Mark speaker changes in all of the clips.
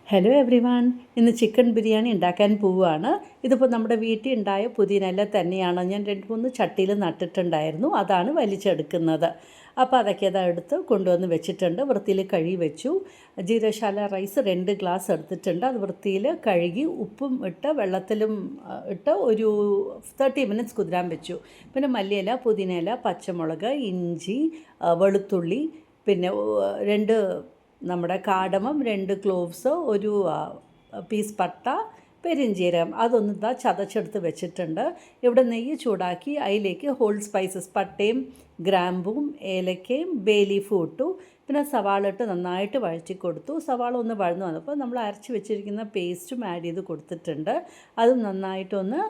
Speaker 1: Hello every one, ഇന്ന് chicken biryani ഉണ്ടാക്കാൻ പോവുകയാണ്. ഇതിപ്പോൾ നമ്മുടെ വീട്ടിൽ ഉണ്ടായ പുതിനയില തന്നെയാണ്. ഞാൻ 2-3 ചട്ടിയിൽ നട്ടിട്ടുണ്ടായിരുന്നു, അതാണ് വലിച്ചെടുക്കുന്നത്. അപ്പോൾ അതൊക്കെ എടുത്ത് കൊണ്ടുവന്ന് വെച്ചിട്ടുണ്ട്. വൃത്തിയിൽ കഴുകി വെച്ചു. ജീരകശാല റൈസ് 2 ഗ്ലാസ് എടുത്തിട്ടുണ്ട്. അത് വൃത്തിയിൽ കഴുകി ഉപ്പും ഇട്ട് വെള്ളത്തിലും ഇട്ട് ഒരു 30 മിനിറ്റ്സ് കുതിരാൻ വെച്ചു. പിന്നെ മല്ലിയില, പുതിനയില, പച്ചമുളക്, ഇഞ്ചി, വെളുത്തുള്ളി, പിന്നെ 2 നമ്മുടെ കാടമം, 2 ക്ലോവ്സ്, ഒരു പീസ് പട്ട, പെരുംജീരകം അതൊന്ന് ചതച്ചെടുത്ത് വെച്ചിട്ടുണ്ട്. ഇവിടെ നെയ്യ് ചൂടാക്കി അതിലേക്ക് ഹോൾ സ്പൈസസ് പട്ടയും ഗ്രാമ്പും ഏലക്കയും ബേ ലീഫും ഇട്ടു. പിന്നെ സവാള ഇട്ട് നന്നായിട്ട് വഴറ്റി കൊടുത്തു. സവാള ഒന്ന് വഴന്നു വന്നപ്പോൾ നമ്മൾ അരച്ച് വെച്ചിരിക്കുന്ന പേസ്റ്റും ആഡ് ചെയ്ത് കൊടുത്തിട്ടുണ്ട്. അതും നന്നായിട്ടൊന്ന്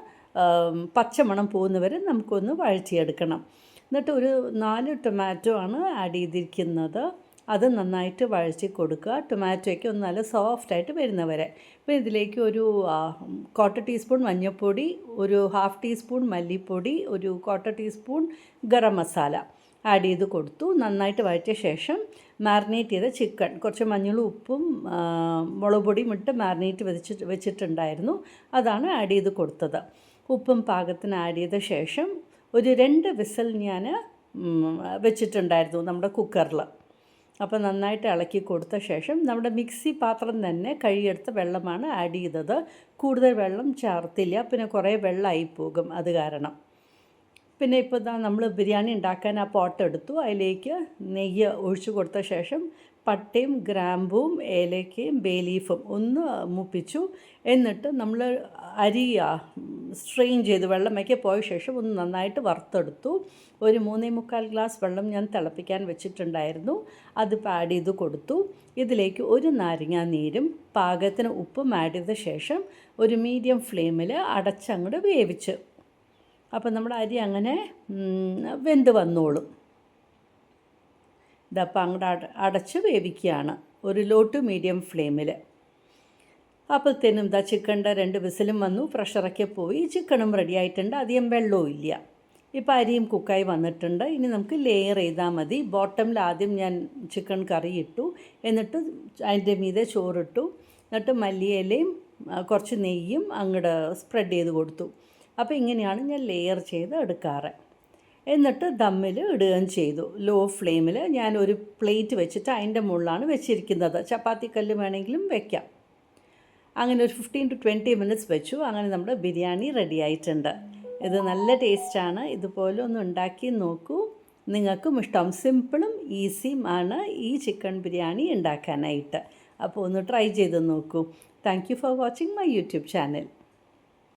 Speaker 1: പച്ചമണം പോകുന്നവരെ നമുക്കൊന്ന് വഴറ്റിയെടുക്കണം. എന്നിട്ട് ഒരു 4 ടൊമാറ്റോ ആണ് ആഡ് ചെയ്തിരിക്കുന്നത്. അത് നന്നായിട്ട് വഴറ്റി കൊടുക്കുക. ടൊമാറ്റോയ്ക്ക് ഒന്ന് നല്ല സോഫ്റ്റായിട്ട് വരുന്നവരെ. പിന്നെ ഇതിലേക്ക് ഒരു 1/4 ടീസ്പൂൺ മഞ്ഞൾപ്പൊടി, ഒരു 1/2 ടീസ്പൂൺ മല്ലിപ്പൊടി, ഒരു 1/4 ടീസ്പൂൺ ഗരം മസാല ആഡ് ചെയ്ത് കൊടുത്തു. നന്നായിട്ട് വഴറ്റിയ ശേഷം മാരിനേറ്റ് ചെയ്ത ചിക്കൻ, കുറച്ച് മഞ്ഞളും ഉപ്പും മുളക് പൊടിയും ഇട്ട് മാരിനേറ്റ് വെച്ചിട്ടുണ്ടായിരുന്നു, അതാണ് ആഡ് ചെയ്ത് കൊടുത്തത്. ഉപ്പും പാകത്തിന് ആഡ് ചെയ്ത ശേഷം ഒരു 2 വിസിൽ ഞാൻ വെച്ചിട്ടുണ്ടായിരുന്നു നമ്മുടെ കുക്കറിൽ. അപ്പോൾ നന്നായിട്ട് ഇളക്കി കൊടുത്ത ശേഷം നമ്മുടെ മിക്സി പാത്രം തന്നെ കഴുകിയെടുത്ത വെള്ളമാണ് ആഡ് ചെയ്തത്. കൂടുതൽ വെള്ളം ചേർത്തില്ല, പിന്നെ കുറേ വെള്ളമായി പോകും അത് കാരണം. പിന്നെ ഇപ്പോൾ നമ്മൾ ബിരിയാണി ഉണ്ടാക്കാൻ ആ പോട്ട് എടുത്തു. അതിലേക്ക് നെയ്യ് ഒഴിച്ചു കൊടുത്ത ശേഷം പട്ടയും ഗ്രാമ്പും ഏലക്കയും ബേ ലീഫും ഒന്ന് മൂപ്പിച്ചു. എന്നിട്ട് നമ്മൾ അരി സ്ട്രെയിൻ ചെയ്ത് വെള്ളമൊക്കെ പോയ ശേഷം ഒന്ന് നന്നായിട്ട് വറുത്തെടുത്തു. ഒരു 3-3/4 ഗ്ലാസ് വെള്ളം ഞാൻ തിളപ്പിക്കാൻ വെച്ചിട്ടുണ്ടായിരുന്നു, അതിപ്പോൾ ആഡ് ചെയ്ത് കൊടുത്തു. ഇതിലേക്ക് ഒരു നാരങ്ങ നീരും പാകത്തിന് ഉപ്പും ആഡ് ചെയ്ത ശേഷം ഒരു മീഡിയം ഫ്ലെയിമിൽ അടച്ചങ്ങോട്ട് വേവിച്ച്. അപ്പോൾ നമ്മുടെ അരി അങ്ങനെ വെന്ത് വന്നോളും. ഇതപ്പോൾ അങ്ങോട്ട് അടച്ച് വേവിക്കുകയാണ് ഒരു ലോ ടു മീഡിയം ഫ്ലെയിമിൽ. അപ്പോഴത്തേനും ചിക്കൻ്റെ 2 വിസിലും വന്നു, പ്രഷറൊക്കെ പോയി, ചിക്കനും റെഡി ആയിട്ടുണ്ട്, അധികം വെള്ളവും ഇല്ല. ഇപ്പോൾ അരിയും കുക്കായി വന്നിട്ടുണ്ട്. ഇനി നമുക്ക് ലെയർ ചെയ്താൽ മതി. ബോട്ടമിൽ ആദ്യം ഞാൻ ചിക്കൻ കറി ഇട്ടു, എന്നിട്ട് അതിൻ്റെ മീതെ ചോറിട്ടു, എന്നിട്ട് മല്ലിയിലയും കുറച്ച് നെയ്യും അങ്ങോട്ട് സ്പ്രെഡ് ചെയ്ത് കൊടുത്തു. അപ്പോൾ ഇങ്ങനെയാണ് ഞാൻ ലെയർ ചെയ്ത് എടുക്കാറ്. എന്നിട്ട് ദമ്മിൽ ഇടുകയും ചെയ്തു. ലോ ഫ്ലെയിമിൽ ഞാൻ ഒരു പ്ലേറ്റ് വെച്ചിട്ട് അതിൻ്റെ മുകളിലാണ് വെച്ചിരിക്കുന്നത്. ചപ്പാത്തിക്കല്ല് വേണമെങ്കിലും വെക്കാം. അങ്ങനെ ഒരു 15 to 20 മിനിറ്റ്സ് വെച്ചു. അങ്ങനെ നമ്മുടെ ബിരിയാണി റെഡി ആയിട്ടുണ്ട്. ഇത് നല്ല ടേസ്റ്റാണ്. ഇതുപോലെ ഒന്ന് ഉണ്ടാക്കി നോക്കൂ, നിങ്ങൾക്കും ഇഷ്ടം. സിമ്പിളും ഈസിയും ആണ് ഈ ചിക്കൻ ബിരിയാണി ഉണ്ടാക്കാനായിട്ട്. അപ്പോൾ ഒന്ന് ട്രൈ ചെയ്ത് നോക്കൂ. Thank you for watching my YouTube channel.